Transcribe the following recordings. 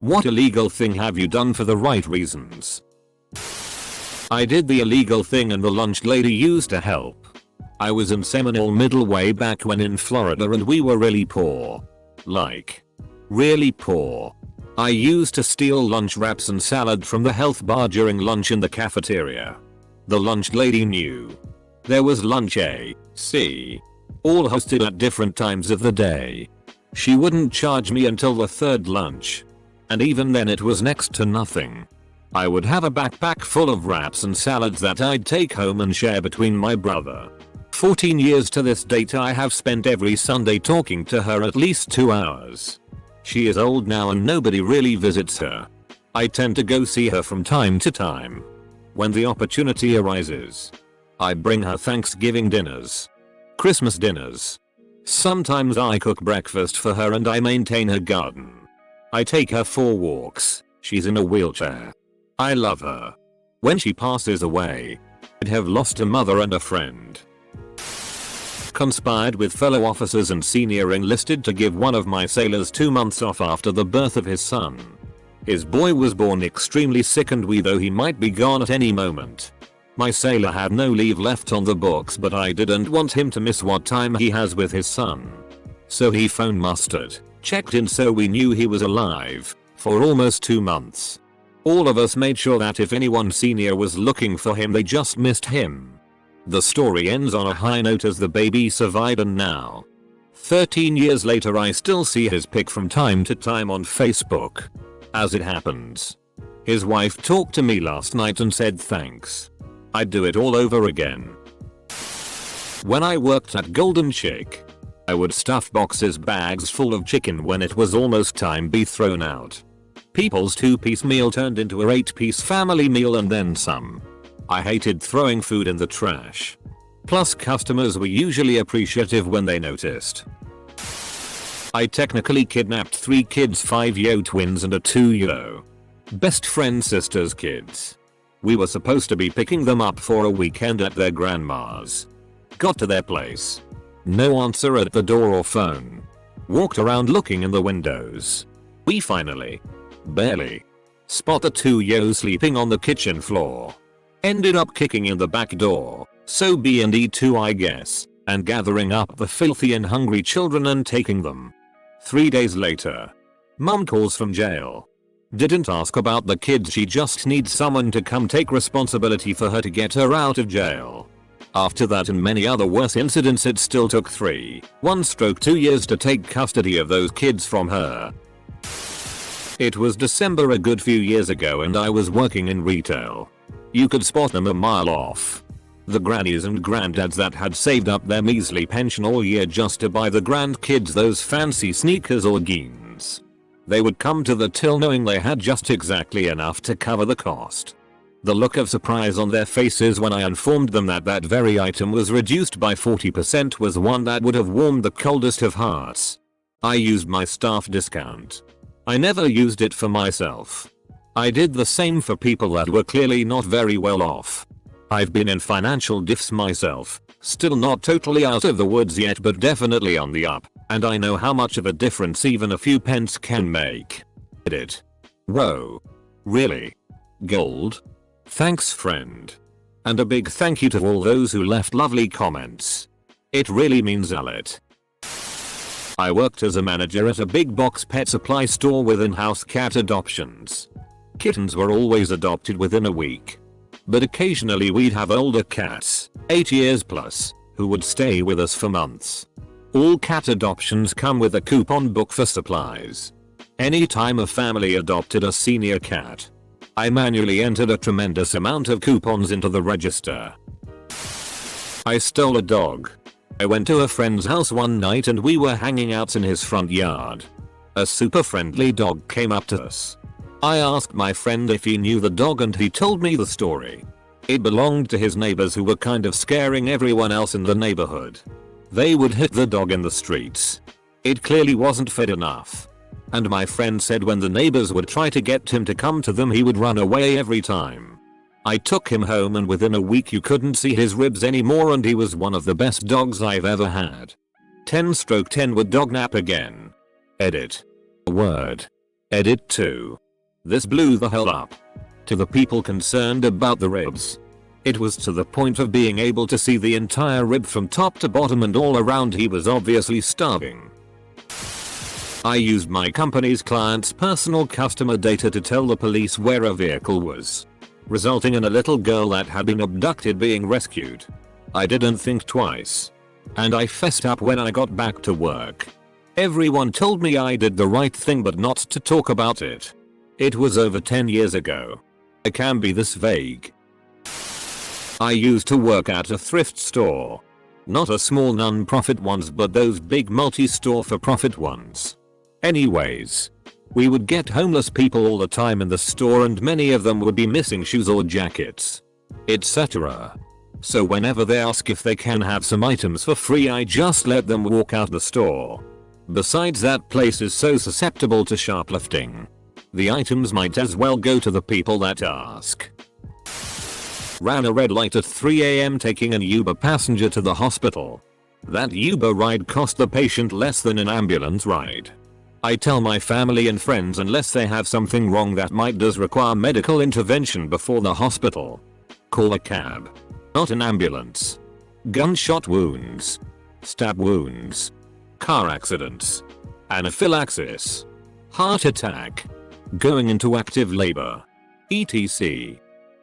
What illegal thing have you done for the right reasons? I did the illegal thing and the lunch lady used to help. I was in Seminole Middle way back when in Florida and we were really poor. Like, really poor. I used to steal lunch wraps and salad from the health bar during lunch in the cafeteria. The lunch lady knew. There was lunch A, C, all hosted at different times of the day. She wouldn't charge me until the third lunch. And even then it was next to nothing. I would have a backpack full of wraps and salads that I'd take home and share between my brother. 14 years to this date I have spent every Sunday talking to her at least 2 hours. She is old now and nobody really visits her. I tend to go see her from time to time. When the opportunity arises, I bring her Thanksgiving dinners, Christmas dinners. Sometimes I cook breakfast for her and I maintain her garden. I take her for walks. She's in a wheelchair. I love her. When she passes away, I'd have lost a mother and a friend. Conspired with fellow officers and senior enlisted to give one of my sailors 2 months off after the birth of his son. His boy was born extremely sick and we though he might be gone at any moment. My sailor had no leave left on the books but I didn't want him to miss what time he has with his son. So he phone mustered, checked in so we knew he was alive, for almost 2 months. All of us made sure that if anyone senior was looking for him they just missed him. The story ends on a high note as the baby survived and now, 13 years later I still see his pic from time to time on Facebook. As it happens, his wife talked to me last night and said thanks. I'd do it all over again. When I worked at Golden Chick, I would stuff boxes bags full of chicken when it was almost time be thrown out. People's 2-piece meal turned into a 8-piece family meal and then some. I hated throwing food in the trash. Plus customers were usually appreciative when they noticed. I technically kidnapped 3 kids, 5-year twins and a 2-year best friend sister's kids. We were supposed to be picking them up for a weekend at their grandma's. Got to their place. No answer at the door or phone. Walked around looking in the windows. We finally, barely, spot the 2-year sleeping on the kitchen floor. Ended up kicking in the back door, so B&E2 I guess, and gathering up the filthy and hungry children and taking them. 3 days later, mom calls from jail. Didn't ask about the kids, she just needs someone to come take responsibility for her to get her out of jail. After that and many other worse incidents it still took 2 years to take custody of those kids from her. It was December a good few years ago and I was working in retail. You could spot them a mile off. The grannies and granddads that had saved up their measly pension all year just to buy the grandkids those fancy sneakers or jeans. They would come to the till knowing they had just exactly enough to cover the cost. The look of surprise on their faces when I informed them that that very item was reduced by 40% was one that would have warmed the coldest of hearts. I used my staff discount. I never used it for myself. I did the same for people that were clearly not very well off. I've been in financial diffs myself, still not totally out of the woods yet but definitely on the up, and I know how much of a difference even a few pence can make. Edit. Whoa. Really? Gold? Thanks friend. And a big thank you to all those who left lovely comments. It really means a lot. I worked as a manager at a big box pet supply store with in-house cat adoptions. Kittens were always adopted within a week. But occasionally we'd have older cats, 8 years plus, who would stay with us for months. All cat adoptions come with a coupon book for supplies. Anytime a family adopted a senior cat, I manually entered a tremendous amount of coupons into the register. I stole a dog. I went to a friend's house one night and we were hanging out in his front yard. A super friendly dog came up to us. I asked my friend if he knew the dog and he told me the story. It belonged to his neighbors who were kind of scaring everyone else in the neighborhood. They would hit the dog in the streets. It clearly wasn't fed enough. And my friend said when the neighbors would try to get him to come to them he would run away every time. I took him home and within a week you couldn't see his ribs anymore and he was one of the best dogs I've ever had. 10/10 would dog nap again. Edit. Word. Edit 2. This blew the hell up. To the people concerned about the ribs. It was to the point of being able to see the entire rib from top to bottom, and all around he was obviously starving. I used my company's client's personal customer data to tell the police where a vehicle was, resulting in a little girl that had been abducted being rescued. I didn't think twice. And I fessed up when I got back to work. Everyone told me I did the right thing but not to talk about it. It was over 10 years ago. I can be this vague. I used to work at a thrift store. Not a small non-profit ones, but those big multi-store for profit ones. Anyways, we would get homeless people all the time in the store, and many of them would be missing shoes or jackets, etc. So whenever they ask if they can have some items for free, I just let them walk out the store. Besides, that place is so susceptible to shoplifting. The items might as well go to the people that ask. Ran a red light at 3 AM taking an Uber passenger to the hospital. That Uber ride cost the patient less than an ambulance ride. I tell my family and friends unless they have something wrong that might does require medical intervention before the hospital. Call a cab. Not an ambulance. Gunshot wounds. Stab wounds. Car accidents. Anaphylaxis. Heart attack. Going into active labor. etc.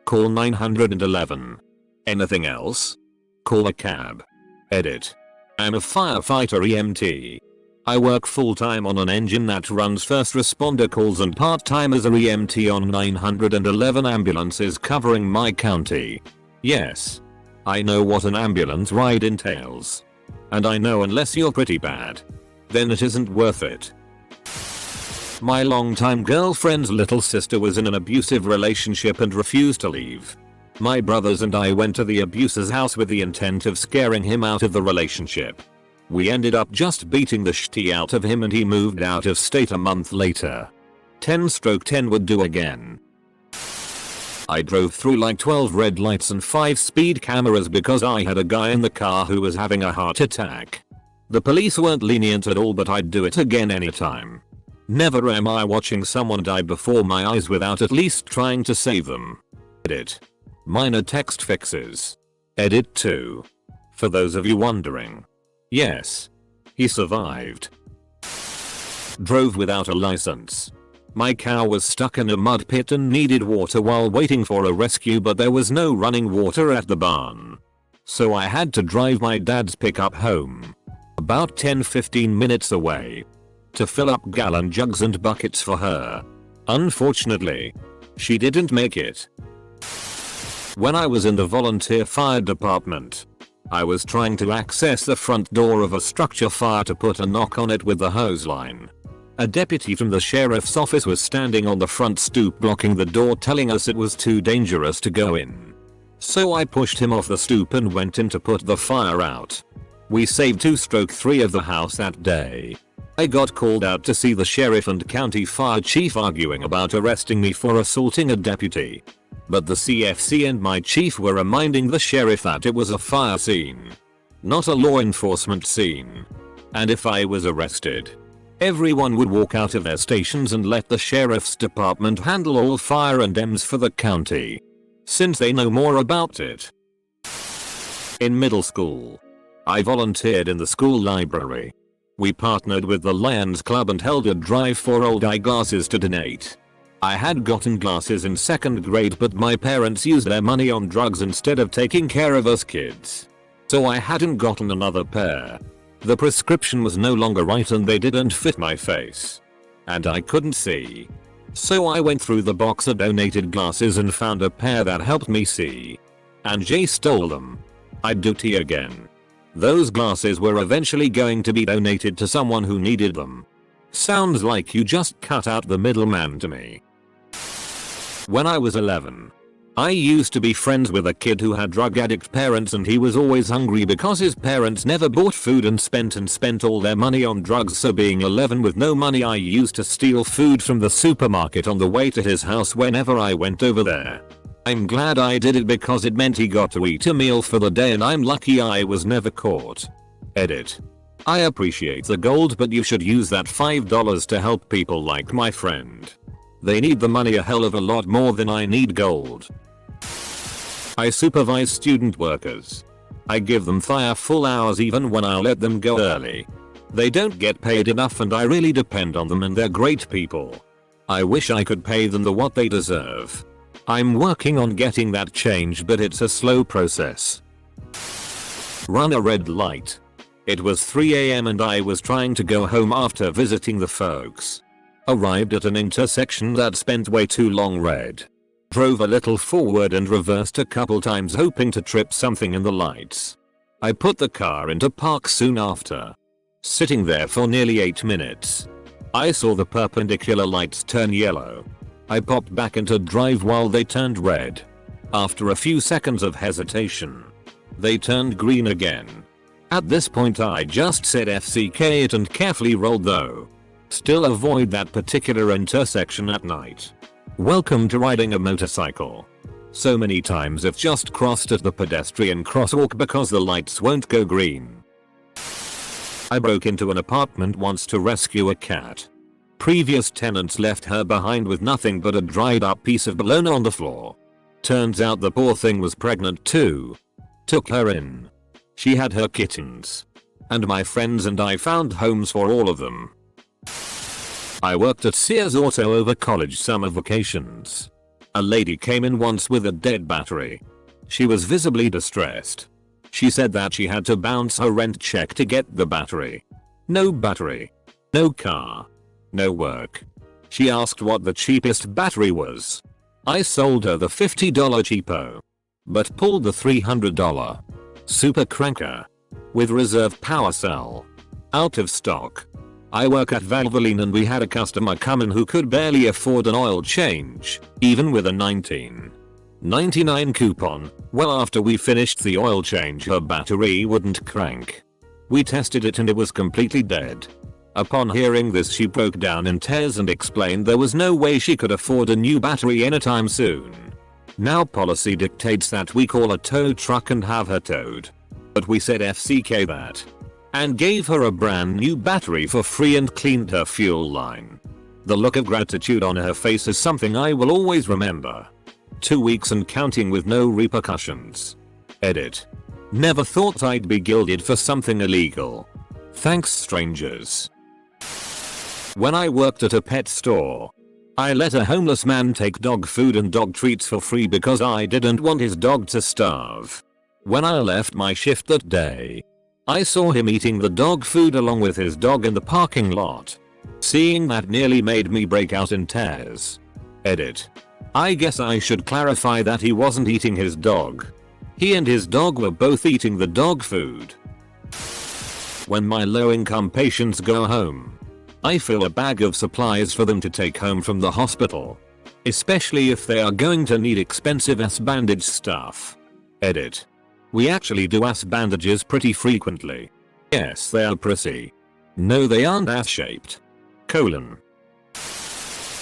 Call 911. Anything else? Call a cab. Edit. I'm a firefighter EMT. I work full-time on an engine that runs first responder calls and part-time as a EMT on 911 ambulances covering my county. Yes. I know what an ambulance ride entails. And I know unless you're pretty bad, then it isn't worth it. My longtime girlfriend's little sister was in an abusive relationship and refused to leave. My brothers and I went to the abuser's house with the intent of scaring him out of the relationship. We ended up just beating the shit out of him, and he moved out of state a month later. 10/10 would do again. I drove through like 12 red lights and 5 speed cameras because I had a guy in the car who was having a heart attack. The police weren't lenient at all, but I'd do it again anytime. Never am I watching someone die before my eyes without at least trying to save them. Edit. Minor text fixes. Edit 2. For those of you wondering. Yes. He survived. Drove without a license. My cow was stuck in a mud pit and needed water while waiting for a rescue, but there was no running water at the barn. So I had to drive my dad's pickup home, about 10-15 minutes away, to fill up gallon jugs and buckets for her. Unfortunately, she didn't make it. When I was in the volunteer fire department, I was trying to access the front door of a structure fire to put a knock on it with the hose line. A deputy from the sheriff's office was standing on the front stoop blocking the door, telling us it was too dangerous to go in. So I pushed him off the stoop and went in to put the fire out. We saved 2/3 of the house that day. I got called out to see the sheriff and county fire chief arguing about arresting me for assaulting a deputy. But the CFC and my chief were reminding the sheriff that it was a fire scene, not a law enforcement scene. And if I was arrested, everyone would walk out of their stations and let the sheriff's department handle all fire and EMS for the county, since they know more about it. In middle school, I volunteered in the school library. We partnered with the Lions Club and held a drive for old eyeglasses to donate. I had gotten glasses in 2nd grade, but my parents used their money on drugs instead of taking care of us kids. So I hadn't gotten another pair. The prescription was no longer right and they didn't fit my face. And I couldn't see. So I went through the box of donated glasses and found a pair that helped me see. And Jay stole them. I'd do tea again. Those glasses were eventually going to be donated to someone who needed them. Sounds like you just cut out the middleman to me. When I was 11, I used to be friends with a kid who had drug addict parents, and he was always hungry because his parents never bought food and spent all their money on drugs. So being 11 with no money, I used to steal food from the supermarket on the way to his house whenever I went over there. I'm glad I did it because it meant he got to eat a meal for the day, and I'm lucky I was never caught. Edit. I appreciate the gold, but you should use that $5 to help people like my friend. They need the money a hell of a lot more than I need gold. I supervise student workers. I give them full hours even when I let them go early. They don't get paid enough and I really depend on them, and they're great people. I wish I could pay them what they deserve. I'm working on getting that change, but it's a slow process. Run a red light. It was 3 AM and I was trying to go home after visiting the folks. Arrived at an intersection that spent way too long red. Drove a little forward and reversed a couple times hoping to trip something in the lights. I put the car into park soon after. Sitting there for nearly 8 minutes. I saw the perpendicular lights turn yellow. I popped back into drive while they turned red. After a few seconds of hesitation, they turned green again. At this point I just said FCK it and carefully rolled though. Still avoid that particular intersection at night. Welcome to riding a motorcycle. So many times I've just crossed at the pedestrian crosswalk because the lights won't go green. I broke into an apartment once to rescue a cat. Previous tenants left her behind with nothing but a dried up piece of bologna on the floor. Turns out the poor thing was pregnant too. Took her in. She had her kittens. And my friends and I found homes for all of them. I worked at Sears Auto over college summer vacations. A lady came in once with a dead battery. She was visibly distressed. She said that she had to bounce her rent check to get the battery. No battery. No car. No work. She asked what the cheapest battery was. I sold her the $50 cheapo. But pulled the $300 super cranker. With reserve power cell. Out of stock. I work at Valvoline and we had a customer come in who could barely afford an oil change, even with a $19.99 coupon. Well, after we finished the oil change her battery wouldn't crank. We tested it and it was completely dead. Upon hearing this she broke down in tears and explained there was no way she could afford a new battery anytime soon. Now policy dictates that we call a tow truck and have her towed. But we said FCK that. And gave her a brand new battery for free and cleaned her fuel line. The look of gratitude on her face is something I will always remember. 2 weeks and counting with no repercussions. Edit. Never thought I'd be gilded for something illegal. Thanks strangers. When I worked at a pet store, I let a homeless man take dog food and dog treats for free because I didn't want his dog to starve. When I left my shift that day, I saw him eating the dog food along with his dog in the parking lot. Seeing that nearly made me break out in tears. Edit. I guess I should clarify that he wasn't eating his dog. He and his dog were both eating the dog food. When my low-income patients go home, I fill a bag of supplies for them to take home from the hospital. Especially if they are going to need expensive ass bandage stuff. Edit. We actually do ass bandages pretty frequently. Yes, they are pretty. No, they aren't ass shaped. Colon.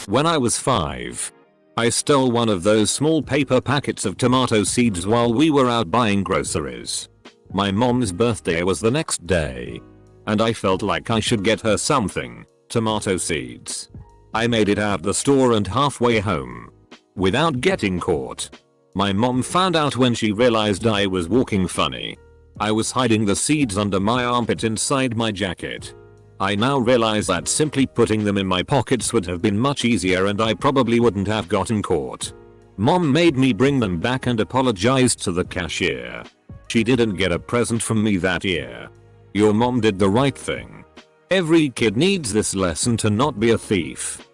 When I was 5, I stole one of those small paper packets of tomato seeds while we were out buying groceries. My mom's birthday was the next day. And I felt like I should get her something, tomato seeds. I made it out the store and halfway home. Without getting caught. My mom found out when she realized I was walking funny. I was hiding the seeds under my armpit inside my jacket. I now realize that simply putting them in my pockets would have been much easier and I probably wouldn't have gotten caught. Mom made me bring them back and apologized to the cashier. She didn't get a present from me that year. Your mom did the right thing. Every kid needs this lesson to not be a thief.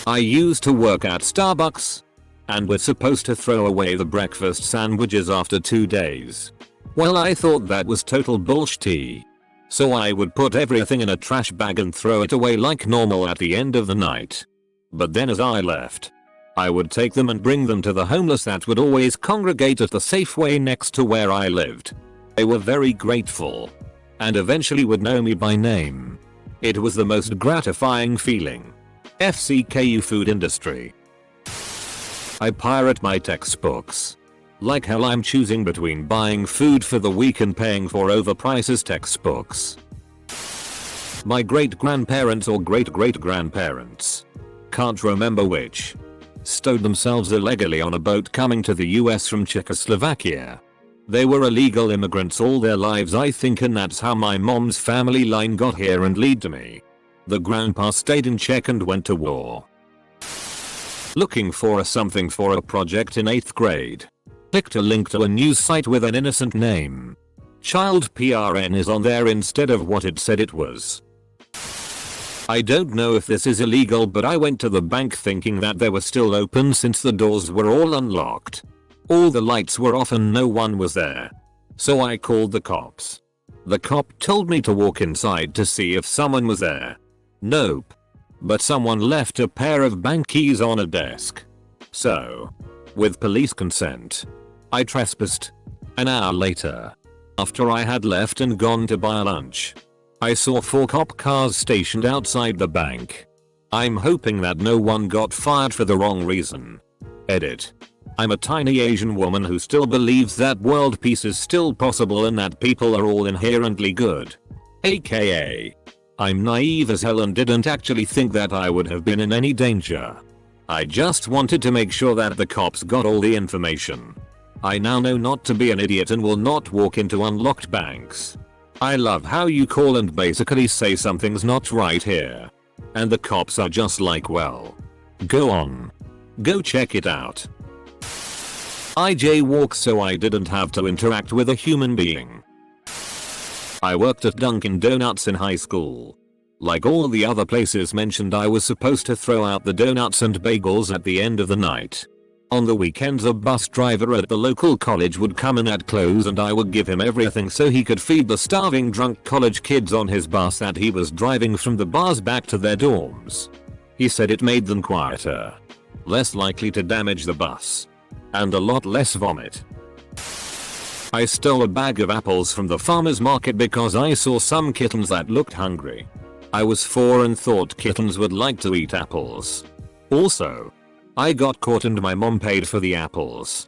I used to work at Starbucks. And we're supposed to throw away the breakfast sandwiches after 2 days. Well, I thought that was total bullshit. So I would put everything in a trash bag and throw it away like normal at the end of the night. But then as I left, I would take them and bring them to the homeless that would always congregate at the Safeway next to where I lived. They were very grateful. And eventually would know me by name. It was the most gratifying feeling. FCKU food industry. I pirate my textbooks. Like hell I'm choosing between buying food for the week and paying for overpriced textbooks. My great-grandparents or great-great-grandparents, can't remember which, stowed themselves illegally on a boat coming to the US from Czechoslovakia. They were illegal immigrants all their lives I think, and that's how my mom's family line got here and lead to me. The grandpa stayed in Czech and went to war. Looking for something for a project in 8th grade. Clicked a link to a news site with an innocent name. Child PRN is on there instead of what it said it was. I don't know if this is illegal, but I went to the bank thinking that they were still open since the doors were all unlocked. All the lights were off and no one was there. So I called the cops. The cop told me to walk inside to see if someone was there. Nope. But someone left a pair of bank keys on a desk. So, with police consent, I trespassed. An hour later, after I had left and gone to buy lunch, I saw 4 cop cars stationed outside the bank. I'm hoping that no one got fired for the wrong reason. Edit. I'm a tiny Asian woman who still believes that world peace is still possible and that people are all inherently good. AKA, I'm naive as hell and didn't actually think that I would have been in any danger. I just wanted to make sure that the cops got all the information. I now know not to be an idiot and will not walk into unlocked banks. I love how you call and basically say something's not right here. And the cops are just like, well, go on. Go check it out. I jaywalk so I didn't have to interact with a human being. I worked at Dunkin' Donuts in high school. Like all the other places mentioned, I was supposed to throw out the donuts and bagels at the end of the night. On the weekends a bus driver at the local college would come in at close and I would give him everything so he could feed the starving drunk college kids on his bus that he was driving from the bars back to their dorms. He said it made them quieter, less likely to damage the bus, and a lot less vomit. I stole a bag of apples from the farmer's market because I saw some kittens that looked hungry. I was 4 and thought kittens would like to eat apples. Also, I got caught and my mom paid for the apples.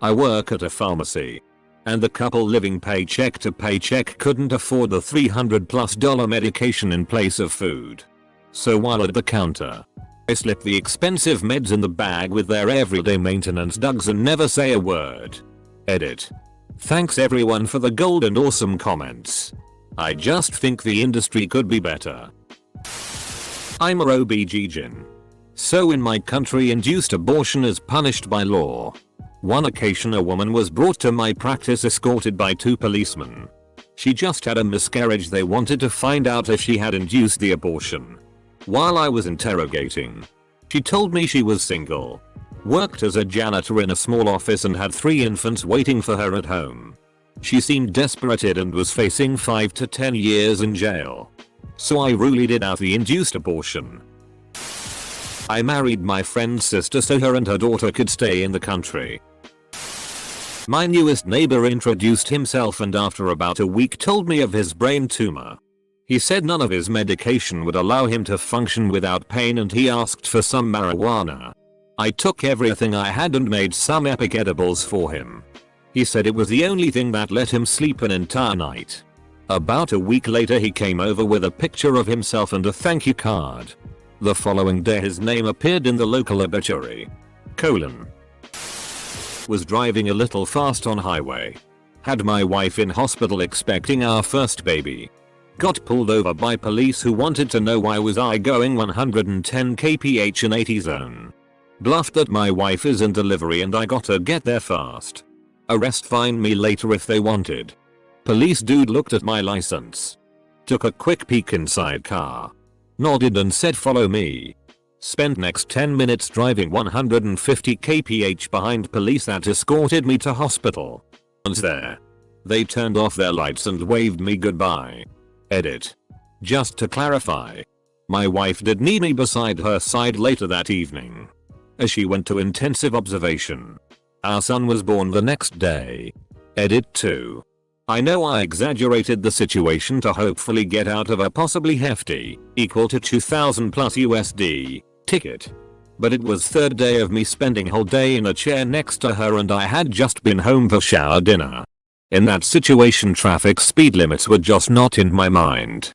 I work at a pharmacy, and the couple living paycheck to paycheck couldn't afford the $300+ medication in place of food. So while at the counter, I slip the expensive meds in the bag with their everyday maintenance dugs and never say a word. Edit. Thanks everyone for the gold and awesome comments. I just think the industry could be better. I'm a OBGYN. So in my country, induced abortion is punished by law. One occasion a woman was brought to my practice escorted by 2 policemen. She just had a miscarriage. They wanted to find out if she had induced the abortion. While I was interrogating, she told me she was single, worked as a janitor in a small office and had 3 infants waiting for her at home. She seemed desperate and was facing 5 to 10 years in jail. So I ruled it out the induced abortion. I married my friend's sister so her and her daughter could stay in the country. My newest neighbor introduced himself and after about a week told me of his brain tumor. He said none of his medication would allow him to function without pain and he asked for some marijuana. I took everything I had and made some epic edibles for him. He said it was the only thing that let him sleep an entire night. About a week later he came over with a picture of himself and a thank you card. The following day his name appeared in the local obituary. Was driving a little fast on highway. Had my wife in hospital expecting our first baby. Got pulled over by police who wanted to know why was I going 110 kph in 80 zone. Bluffed that my wife is in delivery and I gotta get there fast. Arrest fine me later if they wanted. Police dude looked at my license. Took a quick peek inside car. Nodded and said follow me. Spent next 10 minutes driving 150 kph behind police that escorted me to hospital. Once there, they turned off their lights and waved me goodbye. Edit. Just to clarify, my wife did need me beside her side later that evening, as she went to intensive observation. Our son was born the next day. Edit 2. I know I exaggerated the situation to hopefully get out of a possibly hefty, equal to $2,000+ USD, ticket. But it was third day of me spending whole day in a chair next to her and I had just been home for shower dinner. In that situation traffic speed limits were just not in my mind.